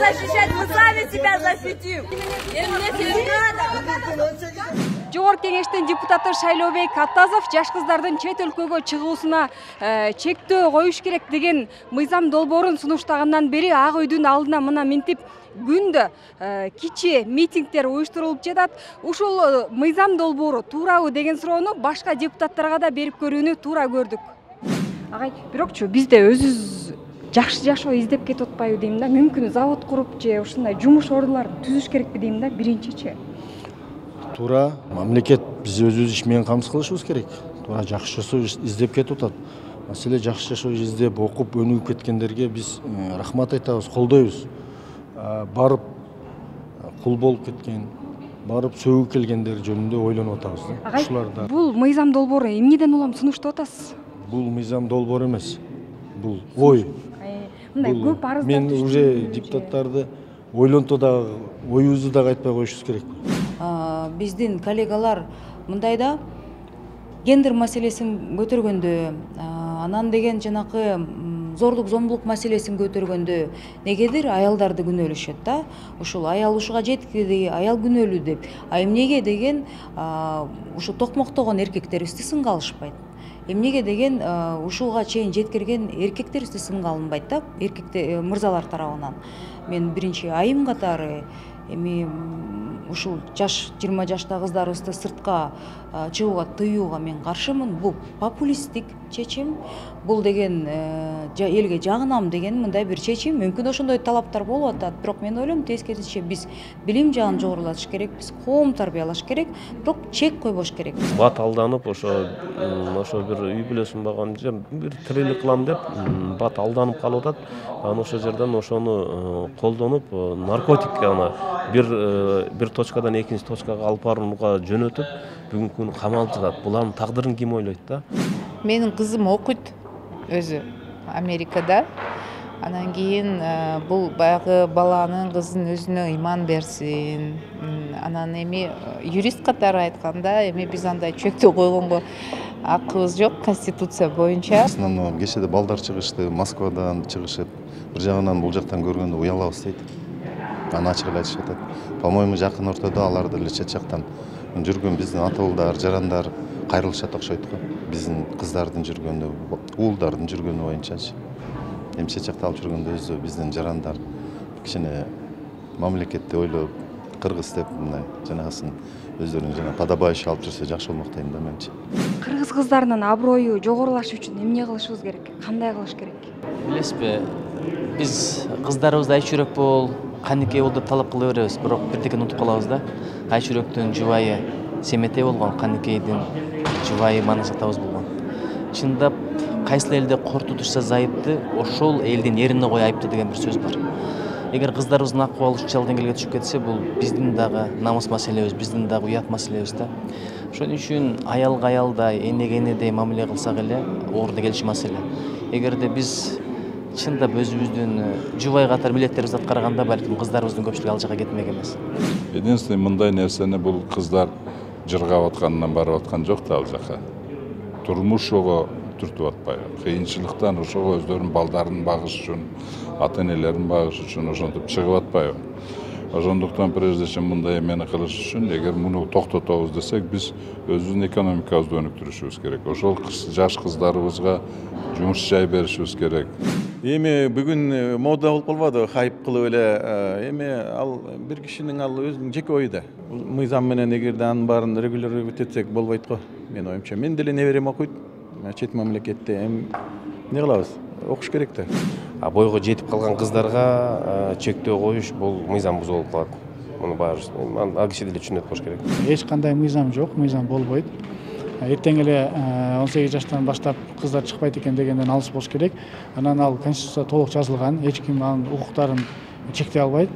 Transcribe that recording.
защищать, мы сами себя защитим. Жогорку кеңештин депутаты Шайлообек Аттазов жаш кыздардын чет өлкөгө чыгуусуна чектөө коюш керек деген мыйзам долбоорун сунуштагандан бери Ак үйдүн алдына мына минтип күндө кичи митингдер уюштурулуп жатат. Ушул мыйзам долбоору туурабы деген суроону башка депутаттарга да берип көрүүнү туура көрдүк. Агай, бирокчу бизде өзүбүз жакшы жашоо издеп кетип атпайбы дейм да. Мүмкүн завод куруп же ушундай жумуш орунларын түзүш керекпи дейм да, биринчичи. Тура мамлекет биз өзүбүз иш менен камсыз кылышыбыз керек. Тура жакшы жашоо издеп кетип атат. Маселе жакшы жашоо издеп, окуп, өнүгүп кеткендерге биз рахмат айтабыз, колдойбуз. Барып кул болуп кеткен, барып сөгүп келгендер жөнүндө ойлонуп атабыз. Агай, бул мыйзам долбоору эмнеден улам сунуштап атасыз? Бул мыйзам долбоор эмес. Бул ой. Мындай көп арыздар. Мен уже депутаттарды ойлонто да, оюбузду да айтпай коюшубуз керек. Биздин коллегалар мындайда гендер маселесин көтөргөндө, анан деген жанакы зорлук зомбулук маселесин көтөргөндө негедир аялдарды күнөөлөшөт да. Ушул аял ушуга жеткиди, аял күнөөлүү деп. Эмнеге деген ушу токмоктогон эркектерибизди сынга алышпайт. Эмнеге деген ушуга чейин жеткирген эркектерибизди сынга алынбайт да, эркектер мырзалар тарабынан. Мен биринчи айым катары эми ушул 20 жашта кыздарыбызды сыртка чыгууга тыюуга мен каршымын. Бул популисттик чечим. Бул деген элге жагынам деген мындай бир чечим. Мүмкүн ошондой талаптар болуп атат, бирок мен ойлойм тескерисинче биз билим жагын жогорулатыш керек, биз коом тарбиялаш керек, бирок чек койбош керек. Бат алданып, ошо бир үй бүлөсүн багам бир тирелик кылам деп бат алданып калып атат. Анан ошол жерден ошону колдонуп, наркотик ана бир точкадан экинчи точкага алып барууга жөнөтүп, бүгүнкү күнү камалып жатат. Булардын тагдырын ким ойлойт да? Менин кызым окуйт өзү Америкада. Анан кийин бул баягы баланын кыздын өзүнө ыйман берсин. Анан эми юрист катары айтканда, эми биз андай чектөө койгонго акыбыз жок конституция боюнча. Основном кечеде балдар чыгышты, Москвадан чыгышып, бир жагынан бул жактан көргөндө уялабыз дейт. Аны ачык эле айтышып атат. По-моему, жакын ортодо алар деле чет жактан жүргөн биздин аталдар, жарандар кайрылышат окшойт го. Биздин кыздардын жүргөнү, уулдардын жүргөнү боюнчачы. Эми чет жакта алып жүргөндө өзү биздин жарандар кичине мамлекетти ойлоп, кыргыз деп мындай жанагасын өздөрүн жана подобающий алып жүрсө жакшы болмок дейм да менчи. Кыргыз кыздарынын аброю жогорулаш үчүн эмне кылышыбыз керек? Кандай кылыш керек? Билесизби, биз кыздарыбызды айч жүрөк бол, канекей бол деп талап кыла беребиз, бирок бирдекени унутуп калабыз да. Айч жүрөктүн жубайы Семетей болгон, канекейдин жубайы Манас атабыз болгон. Чындап, кайсы элде кор тутушса зайыпты, ошол элдин эрине кой айыпты деген бир сөз бар. Эгер кыздарыбыздын акыбалы ушунчалык деңгээлге түшүп кетсе, бул биздин дагы намыс маселебиз, биздин дагы уят маселебиз да. Ошон үчүн аялга аялдай, энеге энедей мамиле кылсак эле орду келиши маселе. Эгерде биз чындап өзүбүздүн жубай катар милдеттерибизди аткарганда, балким кыздарыбыздын көпчүлүгү ал жака кетмек эмес. Единственный мындай нерсени бул кыздар жыргап атканынан барып аткан жок да ал жака. Турмуш ого түртүп атпайбы. Кыйынчылыктан ошого өздөрүнүн балдарын багыш үчүн, ата-энелерин багыш үчүн ошентип чыгып атпайбы. Ошондуктан прежде чем мындай эмени кылыш үчүн, эгер муну токтотобуз десек, биз өзүбүздүн экономикабызды өнүктүрүшүбүз керек. Ошол жаш кыздарыбызга жумуш жай беришибиз керек. Эми бүгүн мода болуп калбады, хайп кылып эле. Эми ал бир кишинин ал өзүнүн жеке ою да. Мыйзам менен эгерде анын баарын регулировать этсек болбойт го, менин оюмча. Мен деле неберем окуйт, чет мамлекетте. Эми эмне кылабыз? Окуш керек да. Бойго жетип калган кыздарга чектөө коюш бул мыйзам бузуу болуп калат. Муну баары ал киши деле түшүнөт болуш керек. Эч кандай мыйзам жок, мыйзам болбойт. Эртең эле 18 жаштан баштап кыздар чыкпайт экен дегенден алыс болуш керек. Анан ал конституцияда толук жазылган, эч ким анын укуктарын чектей албайт.